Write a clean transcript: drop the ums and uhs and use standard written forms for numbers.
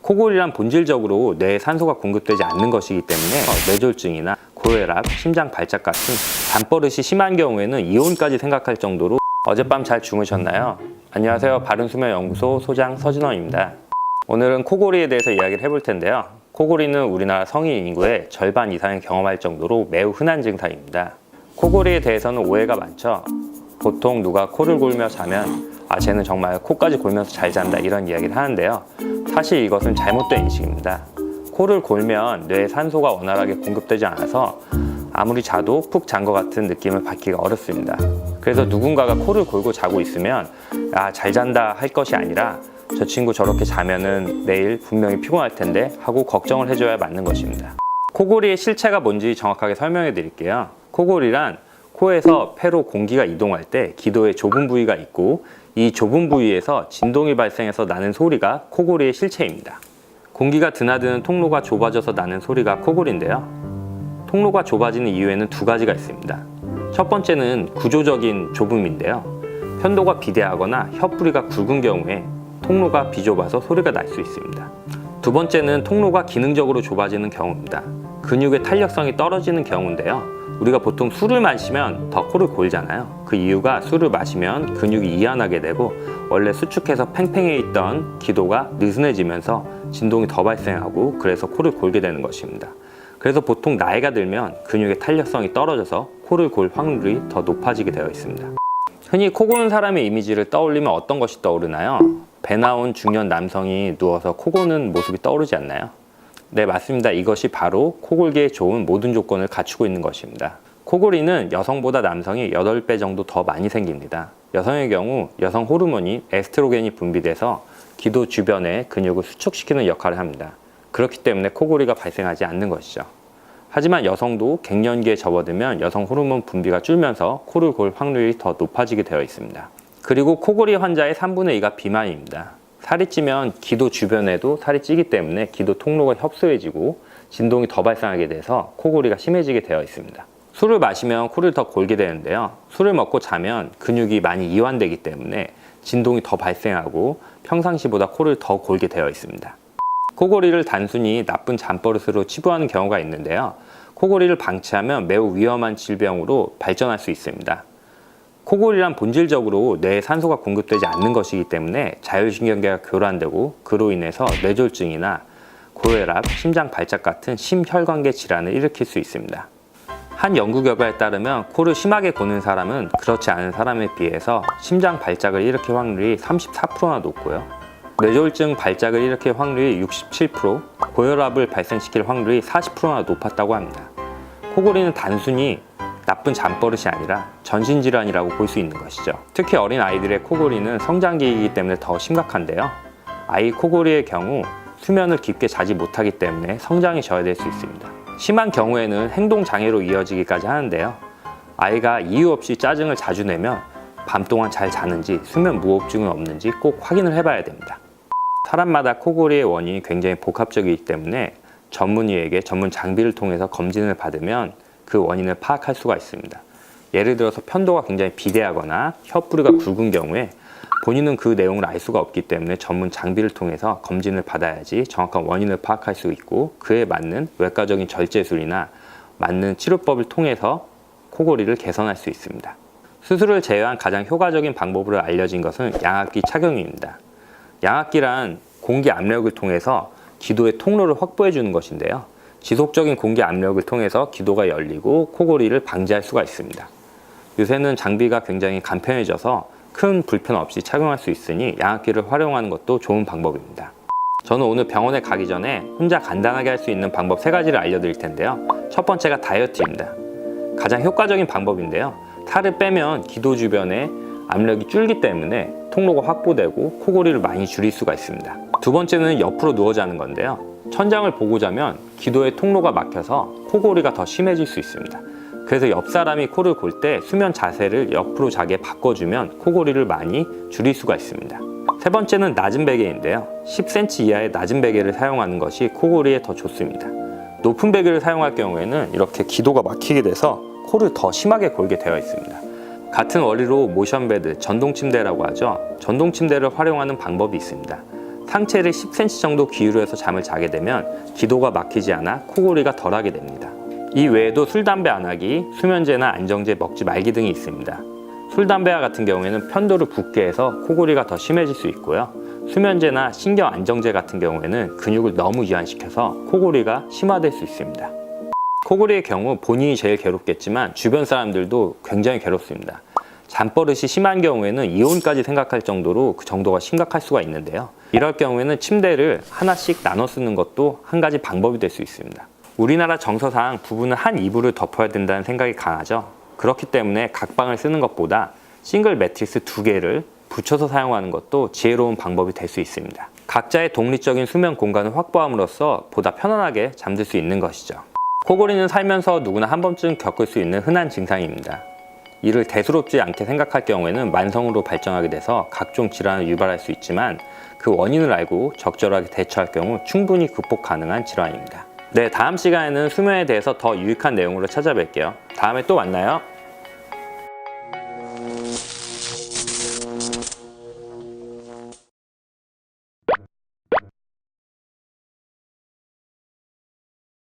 코골이란 본질적으로 뇌에 산소가 공급되지 않는 것이기 때문에 뇌졸중이나 고혈압, 심장 발작 같은 잠버릇이 심한 경우에는 이혼까지 생각할 정도로. 어젯밤 잘 주무셨나요? 안녕하세요. 바른수면연구소 소장 서진원입니다. 오늘은 코골이에 대해서 이야기를 해볼 텐데요. 코골이는 우리나라 성인 인구의 절반 이상이 경험할 정도로 매우 흔한 증상입니다. 코골이에 대해서는 오해가 많죠. 보통 누가 코를 골며 자면 쟤는 정말 코까지 골면서 잘 잔다 이런 이야기를 하는데요. 사실 이것은 잘못된 인식입니다. 코를 골면 뇌에 산소가 원활하게 공급되지 않아서 아무리 자도 푹 잔 것 같은 느낌을 받기가 어렵습니다. 그래서 누군가가 코를 골고 자고 있으면 잘 잔다 할 것이 아니라 저 친구 저렇게 자면은 내일 분명히 피곤할 텐데 하고 걱정을 해줘야 맞는 것입니다. 코골이의 실체가 뭔지 정확하게 설명해 드릴게요. 코골이란 코에서 폐로 공기가 이동할 때 기도에 좁은 부위가 있고 이 좁은 부위에서 진동이 발생해서 나는 소리가 코골이의 실체입니다. 공기가 드나드는 통로가 좁아져서 나는 소리가 코골이인데요. 통로가 좁아지는 이유에는 두 가지가 있습니다. 첫 번째는 구조적인 좁음인데요. 편도가 비대하거나 혀뿌리가 굵은 경우에 통로가 비좁아서 소리가 날 수 있습니다. 두 번째는 통로가 기능적으로 좁아지는 경우입니다. 근육의 탄력성이 떨어지는 경우인데요. 우리가 보통 술을 마시면 더 코를 골잖아요. 그 이유가 술을 마시면 근육이 이완하게 되고 원래 수축해서 팽팽해 있던 기도가 느슨해지면서 진동이 더 발생하고 그래서 코를 골게 되는 것입니다. 그래서 보통 나이가 들면 근육의 탄력성이 떨어져서 코를 골 확률이 더 높아지게 되어 있습니다. 흔히 코 고는 사람의 이미지를 떠올리면 어떤 것이 떠오르나요? 배 나온 중년 남성이 누워서 코 고는 모습이 떠오르지 않나요? 네, 맞습니다. 이것이 바로 코골기에 좋은 모든 조건을 갖추고 있는 것입니다. 코골이는 여성보다 남성이 8배 정도 더 많이 생깁니다. 여성의 경우 여성 호르몬인 에스트로겐이 분비돼서 기도 주변의 근육을 수축시키는 역할을 합니다. 그렇기 때문에 코골이가 발생하지 않는 것이죠. 하지만 여성도 갱년기에 접어들면 여성 호르몬 분비가 줄면서 코를 골 확률이 더 높아지게 되어 있습니다. 그리고 코골이 환자의 3분의 2가 비만입니다. 살이 찌면 기도 주변에도 살이 찌기 때문에 기도 통로가 협소해지고 진동이 더 발생하게 돼서 코골이가 심해지게 되어 있습니다. 술을 마시면 코를 더 골게 되는데요. 술을 먹고 자면 근육이 많이 이완되기 때문에 진동이 더 발생하고 평상시보다 코를 더 골게 되어 있습니다. 코골이를 단순히 나쁜 잠버릇으로 치부하는 경우가 있는데요. 코골이를 방치하면 매우 위험한 질병으로 발전할 수 있습니다. 코골이란 본질적으로 뇌에 산소가 공급되지 않는 것이기 때문에 자율신경계가 교란되고 그로 인해서 뇌졸중이나 고혈압, 심장 발작 같은 심혈관계 질환을 일으킬 수 있습니다. 한 연구 결과에 따르면 코를 심하게 고는 사람은 그렇지 않은 사람에 비해서 심장 발작을 일으킬 확률이 34%나 높고요. 뇌졸중 발작을 일으킬 확률이 67%, 고혈압을 발생시킬 확률이 40%나 높았다고 합니다. 코골이는 단순히 나쁜 잠버릇이 아니라 전신질환이라고 볼 수 있는 것이죠. 특히 어린 아이들의 코골이는 성장기이기 때문에 더 심각한데요. 아이 코골이의 경우 수면을 깊게 자지 못하기 때문에 성장이 저하될 수 있습니다. 심한 경우에는 행동장애로 이어지기까지 하는데요. 아이가 이유 없이 짜증을 자주 내면 밤 동안 잘 자는지 수면 무호흡증은 없는지 꼭 확인을 해봐야 됩니다. 사람마다 코골이의 원인이 굉장히 복합적이기 때문에 전문의에게 전문 장비를 통해서 검진을 받으면 그 원인을 파악할 수가 있습니다. 예를 들어서 편도가 굉장히 비대하거나 혀뿌리가 굵은 경우에 본인은 그 내용을 알 수가 없기 때문에 전문 장비를 통해서 검진을 받아야지 정확한 원인을 파악할 수 있고 그에 맞는 외과적인 절제술이나 맞는 치료법을 통해서 코골이를 개선할 수 있습니다. 수술을 제외한 가장 효과적인 방법으로 알려진 것은 양압기 착용입니다. 양압기란 공기 압력을 통해서 기도의 통로를 확보해 주는 것인데요. 지속적인 공기 압력을 통해서 기도가 열리고 코골이를 방지할 수가 있습니다. 요새는 장비가 굉장히 간편해져서 큰 불편 없이 착용할 수 있으니 양압기를 활용하는 것도 좋은 방법입니다. 저는 오늘 병원에 가기 전에 혼자 간단하게 할 수 있는 방법 3가지를 알려드릴 텐데요. 첫 번째가 다이어트입니다. 가장 효과적인 방법인데요. 살을 빼면 기도 주변에 압력이 줄기 때문에 통로가 확보되고 코골이를 많이 줄일 수가 있습니다. 두 번째는 옆으로 누워 자는 건데요. 천장을 보고 자면 기도의 통로가 막혀서 코골이가 더 심해질 수 있습니다. 그래서 옆 사람이 코를 골 때 수면 자세를 옆으로 자게 바꿔주면 코골이를 많이 줄일 수가 있습니다. 세 번째는 낮은 베개인데요. 10cm 이하의 낮은 베개를 사용하는 것이 코골이에 더 좋습니다. 높은 베개를 사용할 경우에는 이렇게 기도가 막히게 돼서 코를 더 심하게 골게 되어 있습니다. 같은 원리로 모션베드, 전동침대라고 하죠. 전동침대를 활용하는 방법이 있습니다. 상체를 10cm 정도 기울여서 잠을 자게 되면 기도가 막히지 않아 코골이가 덜하게 됩니다. 이 외에도 술, 담배 안 하기, 수면제나 안정제 먹지 말기 등이 있습니다. 술, 담배와 같은 경우에는 편도를 붓게 해서 코골이가 더 심해질 수 있고요. 수면제나 신경 안정제 같은 경우에는 근육을 너무 이완시켜서 코골이가 심화될 수 있습니다. 코골이의 경우 본인이 제일 괴롭겠지만 주변 사람들도 굉장히 괴롭습니다. 잠버릇이 심한 경우에는 이혼까지 생각할 정도로 그 정도가 심각할 수가 있는데요. 이럴 경우에는 침대를 하나씩 나눠 쓰는 것도 한 가지 방법이 될 수 있습니다. 우리나라 정서상 부부는 한 이불을 덮어야 된다는 생각이 강하죠. 그렇기 때문에 각 방을 쓰는 것보다 싱글 매트리스 2개를 붙여서 사용하는 것도 지혜로운 방법이 될 수 있습니다. 각자의 독립적인 수면 공간을 확보함으로써 보다 편안하게 잠들 수 있는 것이죠. 코골이는 살면서 누구나 한 번쯤 겪을 수 있는 흔한 증상입니다. 이를 대수롭지 않게 생각할 경우에는 만성으로 발전하게 돼서 각종 질환을 유발할 수 있지만 그 원인을 알고 적절하게 대처할 경우 충분히 극복 가능한 질환입니다. 네, 다음 시간에는 수면에 대해서 더 유익한 내용으로 찾아뵐게요. 다음에 또 만나요.